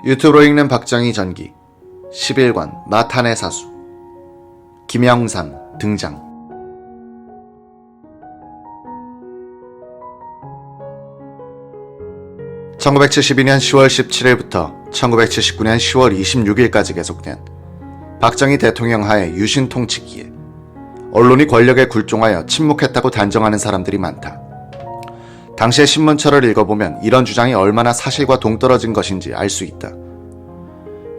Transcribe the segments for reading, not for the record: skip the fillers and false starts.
유튜브로 읽는 박정희 전기 11권 마탄의 사수 김영삼 등장. (1972년 10월 17일부터 1979년 10월 26일까지 계속된 박정희 대통령 하에 유신 통치기에 언론이 권력에 굴종하여 침묵했다고 단정하는 사람들이 많다. 당시의 신문처를 읽어보면 이런 주장이 얼마나 사실과 동떨어진 것인지 알 수 있다.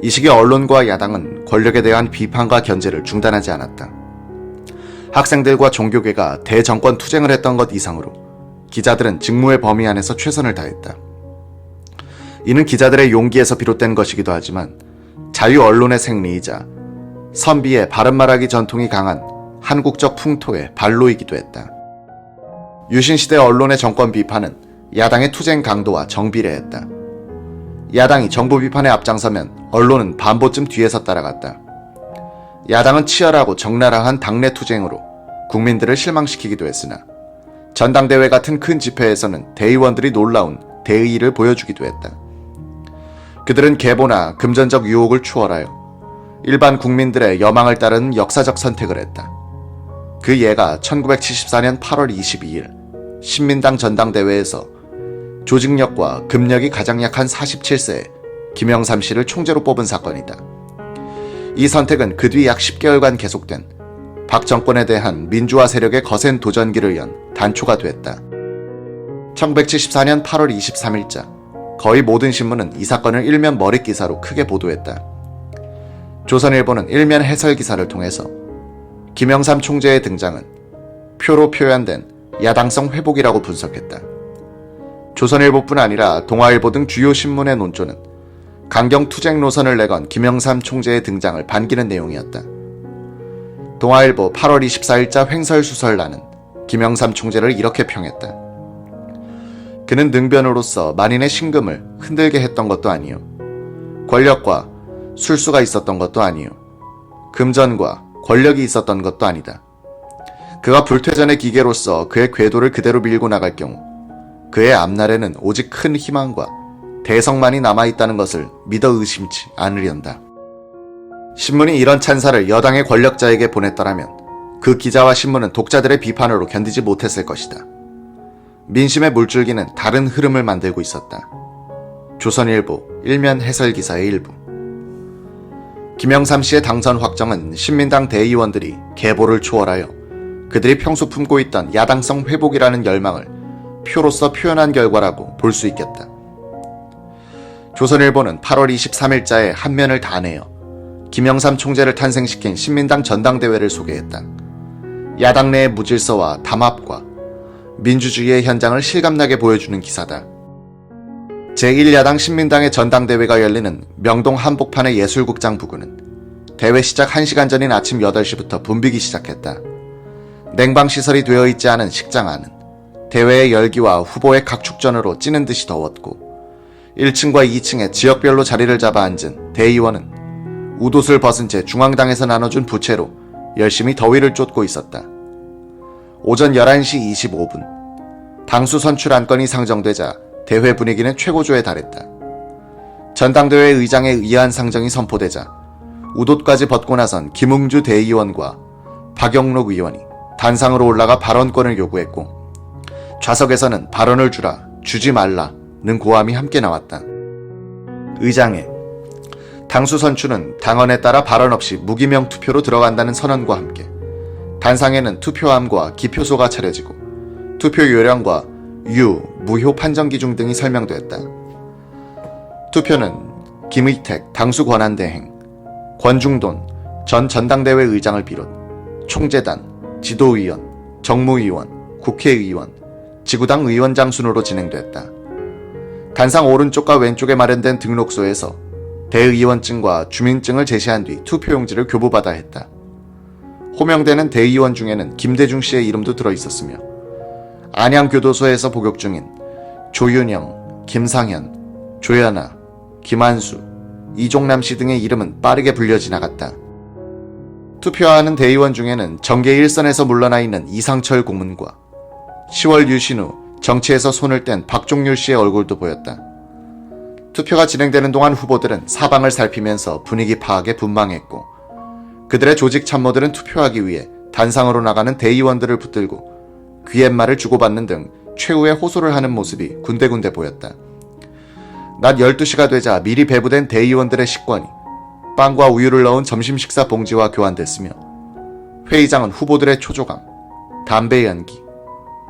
이 시기 언론과 야당은 권력에 대한 비판과 견제를 중단하지 않았다. 학생들과 종교계가 대정권 투쟁을 했던 것 이상으로 기자들은 직무의 범위 안에서 최선을 다했다. 이는 기자들의 용기에서 비롯된 것이기도 하지만 자유 언론의 생리이자 선비의 바른말하기 전통이 강한 한국적 풍토의 발로이기도 했다. 유신시대 언론의 정권 비판은 야당의 투쟁 강도와 정비례했다. 야당이 정부 비판에 앞장서면 언론은 반보쯤 뒤에서 따라갔다. 야당은 치열하고 적나라한 당내 투쟁으로 국민들을 실망시키기도 했으나 전당대회 같은 큰 집회에서는 대의원들이 놀라운 대의를 보여주기도 했다. 그들은 계보나 금전적 유혹을 추월하여 일반 국민들의 여망을 따르는 역사적 선택을 했다. 그 예가 1974년 8월 22일 신민당 전당대회에서 조직력과 금력이 가장 약한 47세의 김영삼 씨를 총재로 뽑은 사건이다. 이 선택은 그 뒤 약 10개월간 계속된 박 정권에 대한 민주화 세력의 거센 도전기를 연 단초가 됐다. 1974년 8월 23일자 거의 모든 신문은 이 사건을 일면 머릿 기사로 크게 보도했다. 조선일보는 일면 해설 기사를 통해서 김영삼 총재의 등장은 표로 표현된 야당성 회복이라고 분석했다. 조선일보뿐 아니라 동아일보 등 주요 신문의 논조는 강경 투쟁 노선을 내건 김영삼 총재의 등장을 반기는 내용이었다. 동아일보 8월 24일자 횡설수설란은 김영삼 총재를 이렇게 평했다. 그는 능변으로서 만인의 신금을 흔들게 했던 것도 아니요, 권력과 술수가 있었던 것도 아니요, 금전과 권력이 있었던 것도 아니다. 그가 불퇴전의 기계로서 그의 궤도를 그대로 밀고 나갈 경우 그의 앞날에는 오직 큰 희망과 대성만이 남아있다는 것을 믿어 의심치 않으련다. 신문이 이런 찬사를 여당의 권력자에게 보냈더라면 그 기자와 신문은 독자들의 비판으로 견디지 못했을 것이다. 민심의 물줄기는 다른 흐름을 만들고 있었다. 조선일보 일면 해설 기사의 일부. 김영삼 씨의 당선 확정은 신민당 대의원들이 계보를 초월하여 그들이 평소 품고 있던 야당성 회복이라는 열망을 표로서 표현한 결과라고 볼 수 있겠다. 조선일보는 8월 23일자에 한 면을 다 내어 김영삼 총재를 탄생시킨 신민당 전당대회를 소개했다. 야당 내의 무질서와 담합과 민주주의의 현장을 실감나게 보여주는 기사다. 제1야당 신민당의 전당대회가 열리는 명동 한복판의 예술극장 부근은 대회 시작 1시간 전인 아침 8시부터 붐비기 시작했다. 냉방시설이 되어 있지 않은 식장 안은 대회의 열기와 후보의 각축전으로 찌는 듯이 더웠고 1층과 2층에 지역별로 자리를 잡아 앉은 대의원은 웃옷을 벗은 채 중앙당에서 나눠준 부채로 열심히 더위를 쫓고 있었다. 오전 11시 25분 당수 선출 안건이 상정되자 대회 분위기는 최고조에 달했다. 전당대회 의장의 의아한 상정이 선포되자 웃옷까지 벗고 나선 김웅주 대의원과 박영록 의원이 단상으로 올라가 발언권을 요구했고 좌석에서는 발언을 주라, 주지 말라는 고함이 함께 나왔다. 의장의 당수 선출은 당헌에 따라 발언 없이 무기명 투표로 들어간다는 선언과 함께 단상에는 투표함과 기표소가 차려지고 투표 요령과 무효 판정 기준 등이 설명되었다. 투표는 김의택 당수 권한대행, 권중돈 전 전당대회 의장을 비롯 총재단, 지도위원, 정무위원, 국회의원, 지구당 의원장 순으로 진행됐다. 단상 오른쪽과 왼쪽에 마련된 등록소에서 대의원증과 주민증을 제시한 뒤 투표용지를 교부받아 했다. 호명되는 대의원 중에는 김대중 씨의 이름도 들어있었으며 안양교도소에서 복역 중인 조윤영, 김상현, 조연아, 김한수, 이종남 씨 등의 이름은 빠르게 불려 지나갔다. 투표하는 대의원 중에는 정계 일선에서 물러나 있는 이상철 고문과 10월 유신 후 정치에서 손을 뗀 박종률 씨의 얼굴도 보였다. 투표가 진행되는 동안 후보들은 사방을 살피면서 분위기 파악에 분망했고, 그들의 조직 참모들은 투표하기 위해 단상으로 나가는 대의원들을 붙들고 귀옛말을 주고받는 등 최후의 호소를 하는 모습이 군데군데 보였다. 낮 12시가 되자 미리 배부된 대의원들의 식권이 빵과 우유를 넣은 점심 식사 봉지와 교환됐으며, 회의장은 후보들의 초조감, 담배 연기,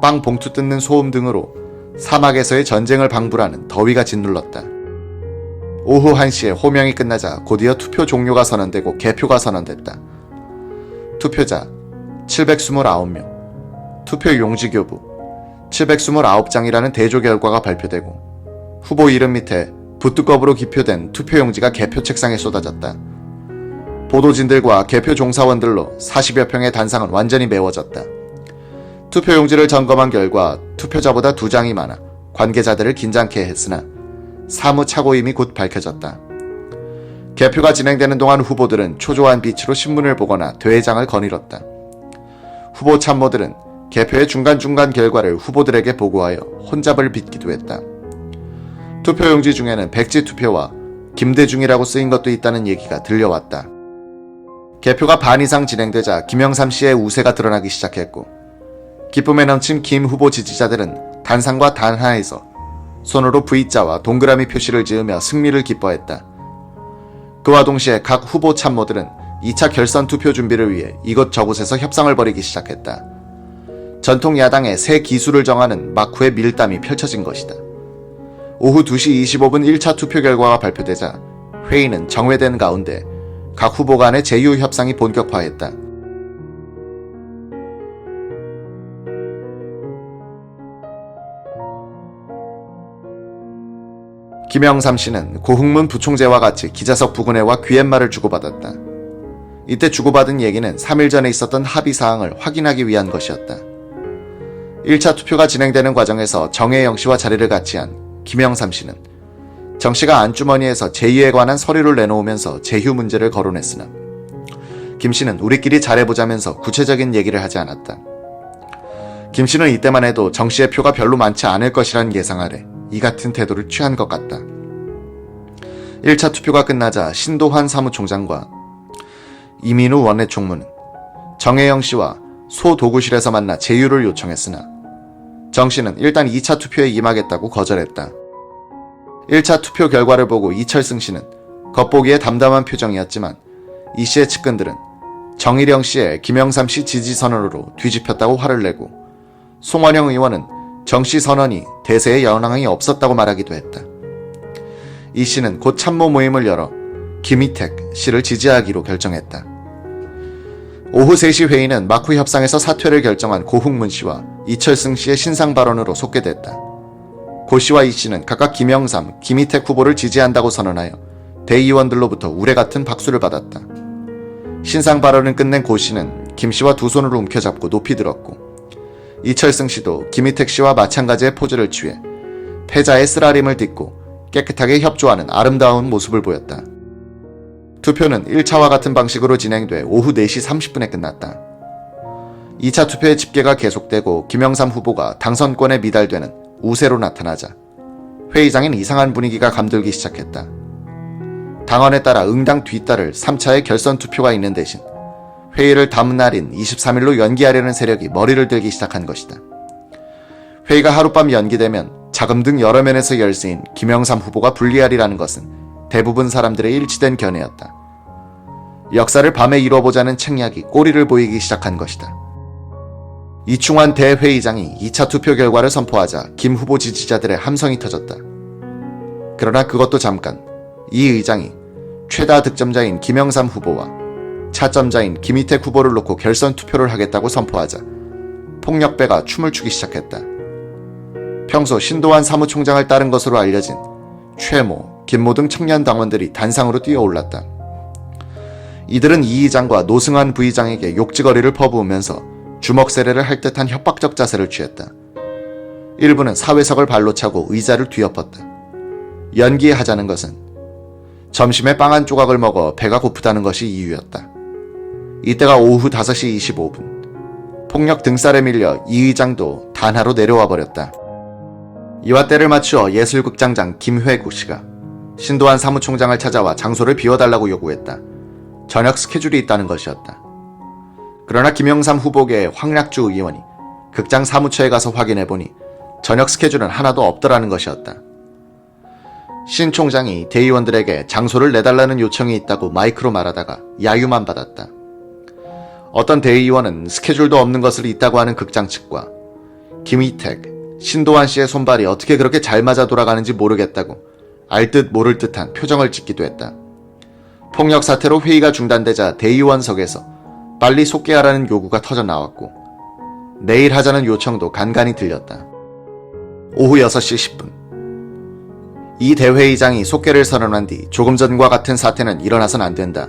빵 봉투 뜯는 소음 등으로 사막에서의 전쟁을 방불하는 더위가 짓눌렀다. 오후 1시에 호명이 끝나자 곧이어 투표 종료가 선언되고 개표가 선언됐다. 투표자 729명, 투표 용지 교부 729장이라는 대조 결과가 발표되고, 후보 이름 밑에 붓두껍으로 기표된 투표용지가 개표 책상에 쏟아졌다. 보도진들과 개표 종사원들로 40여 평의 단상은 완전히 메워졌다. 투표용지를 점검한 결과 투표자보다 2장이 많아 관계자들을 긴장케 했으나 사무 착오임이 곧 밝혀졌다. 개표가 진행되는 동안 후보들은 초조한 빛으로 신문을 보거나 대회장을 거닐었다. 후보 참모들은 개표의 중간중간 결과를 후보들에게 보고하여 혼잡을 빚기도 했다. 투표용지 중에는 백지 투표와 김대중이라고 쓰인 것도 있다는 얘기가 들려왔다. 개표가 반 이상 진행되자 김영삼 씨의 우세가 드러나기 시작했고, 기쁨에 넘친 김 후보 지지자들은 단상과 단하에서 손으로 V자와 동그라미 표시를 지으며 승리를 기뻐했다. 그와 동시에 각 후보 참모들은 2차 결선 투표 준비를 위해 이곳저곳에서 협상을 벌이기 시작했다. 전통 야당의 새 기수를 정하는 막후의 밀담이 펼쳐진 것이다. 오후 2시 25분 1차 투표 결과가 발표되자 회의는 정회된 가운데 각 후보 간의 제휴 협상이 본격화했다. 김영삼 씨는 고흥문 부총재와 같이 기자석 부근회와 귀옛말을 주고받았다. 이때 주고받은 얘기는 3일 전에 있었던 합의사항을 확인하기 위한 것이었다. 1차 투표가 진행되는 과정에서 정혜영 씨와 자리를 같이 한 김영삼 씨는 정 씨가 안주머니에서 제의에 관한 서류를 내놓으면서 제휴 문제를 거론했으나, 김 씨는 우리끼리 잘해보자면서 구체적인 얘기를 하지 않았다. 김 씨는 이때만 해도 정 씨의 표가 별로 많지 않을 것이란 예상 아래 이 같은 태도를 취한 것 같다. 1차 투표가 끝나자 신도환 사무총장과 이민우 원내총무는 정혜영 씨와 소도구실에서 만나 제휴를 요청했으나 정 씨는 일단 2차 투표에 임하겠다고 거절했다. 1차 투표 결과를 보고 이철승 씨는 겉보기에 담담한 표정이었지만 이 씨의 측근들은 정일영 씨의 김영삼 씨 지지 선언으로 뒤집혔다고 화를 내고, 송원영 의원은 정 씨 선언이 대세에 영향이 없었다고 말하기도 했다. 이 씨는 곧 참모 모임을 열어 김희택 씨를 지지하기로 결정했다. 오후 3시 회의는 막후 협상에서 사퇴를 결정한 고흥문 씨와 이철승 씨의 신상 발언으로 속개됐다. 고 씨와 이 씨는 각각 김영삼, 김희택 후보를 지지한다고 선언하여 대의원들로부터 우레 같은 박수를 받았다. 신상 발언을 끝낸 고 씨는 김 씨와 두 손으로 움켜잡고 높이 들었고, 이철승 씨도 김희택 씨와 마찬가지의 포즈를 취해 패자의 쓰라림을 딛고 깨끗하게 협조하는 아름다운 모습을 보였다. 투표는 1차와 같은 방식으로 진행돼 오후 4시 30분에 끝났다. 2차 투표의 집계가 계속되고 김영삼 후보가 당선권에 미달되는 우세로 나타나자 회의장엔 이상한 분위기가 감돌기 시작했다. 당원에 따라 응당 뒤따를 3차의 결선 투표가 있는 대신 회의를 다음 날인 23일로 연기하려는 세력이 머리를 들기 시작한 것이다. 회의가 하룻밤 연기되면 자금 등 여러 면에서 열세인 김영삼 후보가 불리하리라는 것은 대부분 사람들의 일치된 견해였다. 역사를 밤에 이뤄보자는 책략이 꼬리를 보이기 시작한 것이다. 이충환 대회의장이 2차 투표 결과를 선포하자 김 후보 지지자들의 함성이 터졌다. 그러나 그것도 잠깐, 이 의장이 최다 득점자인 김영삼 후보와 차점자인 김희택 후보를 놓고 결선 투표를 하겠다고 선포하자 폭력배가 춤을 추기 시작했다. 평소 신도환 사무총장을 따른 것으로 알려진 최모, 김모 등 청년 당원들이 단상으로 뛰어올랐다. 이들은 이 의장과 노승환 부의장에게 욕지거리를 퍼부으면서 주먹 세례를 할 듯한 협박적 자세를 취했다. 일부는 사회석을 발로 차고 의자를 뒤엎었다. 연기하자는 것은 점심에 빵 한 조각을 먹어 배가 고프다는 것이 이유였다. 이때가 오후 5시 25분. 폭력 등살에 밀려 이 의장도 단하로 내려와 버렸다. 이와 때를 맞추어 예술극장장 김회구 씨가 신도환 사무총장을 찾아와 장소를 비워달라고 요구했다. 저녁 스케줄이 있다는 것이었다. 그러나 김영삼 후보계의 황락주 의원이 극장 사무처에 가서 확인해보니 저녁 스케줄은 하나도 없더라는 것이었다. 신 총장이 대의원들에게 장소를 내달라는 요청이 있다고 마이크로 말하다가 야유만 받았다. 어떤 대의원은 스케줄도 없는 것을 있다고 하는 극장 측과 김희택, 신도환 씨의 손발이 어떻게 그렇게 잘 맞아 돌아가는지 모르겠다고 알듯 모를 듯한 표정을 짓기도 했다. 폭력 사태로 회의가 중단되자 대의원석에서 빨리 속개하라는 요구가 터져 나왔고 내일 하자는 요청도 간간히 들렸다. 오후 6시 10분. 이 대회의장이 속개를 선언한 뒤 조금 전과 같은 사태는 일어나선 안 된다.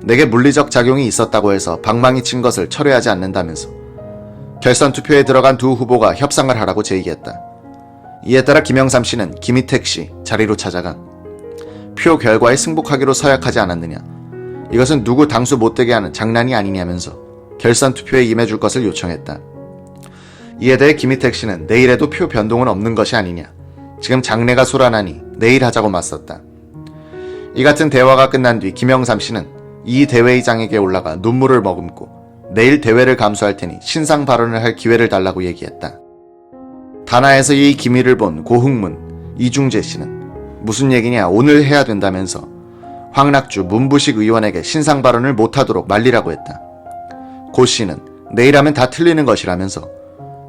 내게 물리적 작용이 있었다고 해서 방망이 친 것을 철회하지 않는다면서 결선 투표에 들어간 두 후보가 협상을 하라고 제의했다. 이에 따라 김영삼 씨는 김희택 씨 자리로 찾아가 표 결과에 승복하기로 서약하지 않았느냐. 이것은 누구 당수 못되게 하는 장난이 아니냐면서 결선 투표에 임해줄 것을 요청했다. 이에 대해 김희택 씨는 내일에도 표 변동은 없는 것이 아니냐. 지금 장례가 소란하니 내일 하자고 맞섰다. 이 같은 대화가 끝난 뒤 김영삼 씨는 이 대회의장에게 올라가 눈물을 머금고 내일 대회를 감수할 테니 신상 발언을 할 기회를 달라고 얘기했다. 단하에서 이 기밀을 본 고흥문, 이중재 씨는 무슨 얘기냐 오늘 해야 된다면서 황락주 문부식 의원에게 신상 발언을 못하도록 말리라고 했다. 고 씨는 내일 하면 다 틀리는 것이라면서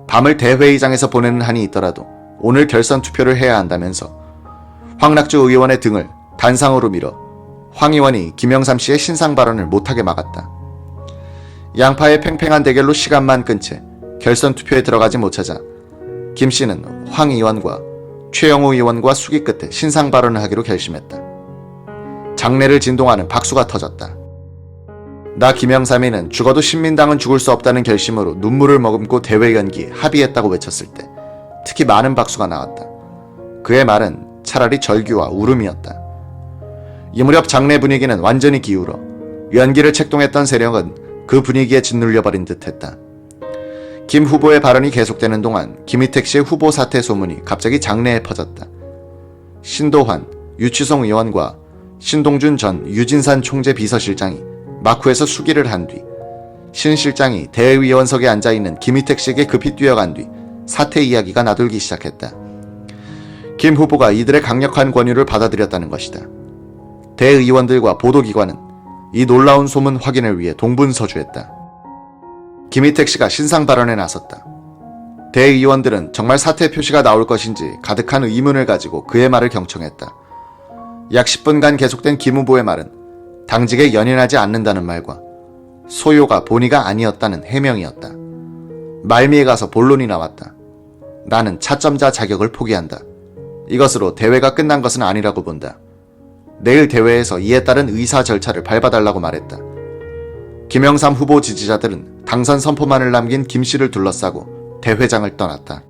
밤을 대회의장에서 보내는 한이 있더라도 오늘 결선 투표를 해야 한다면서 황락주 의원의 등을 단상으로 밀어 황 의원이 김영삼 씨의 신상 발언을 못하게 막았다. 양파의 팽팽한 대결로 시간만 끈 채 결선 투표에 들어가지 못하자 김 씨는 황 의원과 최영호 의원과 수기 끝에 신상 발언을 하기로 결심했다. 장례를 진동하는 박수가 터졌다. 나 김영삼이는 죽어도 신민당은 죽을 수 없다는 결심으로 눈물을 머금고 대회 연기에 합의했다고 외쳤을 때 특히 많은 박수가 나왔다. 그의 말은 차라리 절규와 울음이었다. 이 무렵 장례 분위기는 완전히 기울어 연기를 책동했던 세력은 그 분위기에 짓눌려버린 듯했다. 김 후보의 발언이 계속되는 동안 김희택 씨의 후보 사퇴 소문이 갑자기 장내에 퍼졌다. 신도환, 유치송 의원과 신동준 전 유진산 총재 비서실장이 마쿠에서 수기를 한 뒤 신 실장이 대의원석에 앉아있는 김희택 씨에게 급히 뛰어간 뒤 사퇴 이야기가 나돌기 시작했다. 김 후보가 이들의 강력한 권유를 받아들였다는 것이다. 대의원들과 보도기관은 이 놀라운 소문 확인을 위해 동분서주했다. 김희택 씨가 신상 발언에 나섰다. 대의원들은 정말 사퇴 표시가 나올 것인지 가득한 의문을 가지고 그의 말을 경청했다. 약 10분간 계속된 김 후보의 말은 당직에 연연하지 않는다는 말과 소요가 본의가 아니었다는 해명이었다. 말미에 가서 본론이 나왔다. 나는 차점자 자격을 포기한다. 이것으로 대회가 끝난 것은 아니라고 본다. 내일 대회에서 이에 따른 의사 절차를 밟아달라고 말했다. 김영삼 후보 지지자들은 당선 선포만을 남긴 김 씨를 둘러싸고 대회장을 떠났다.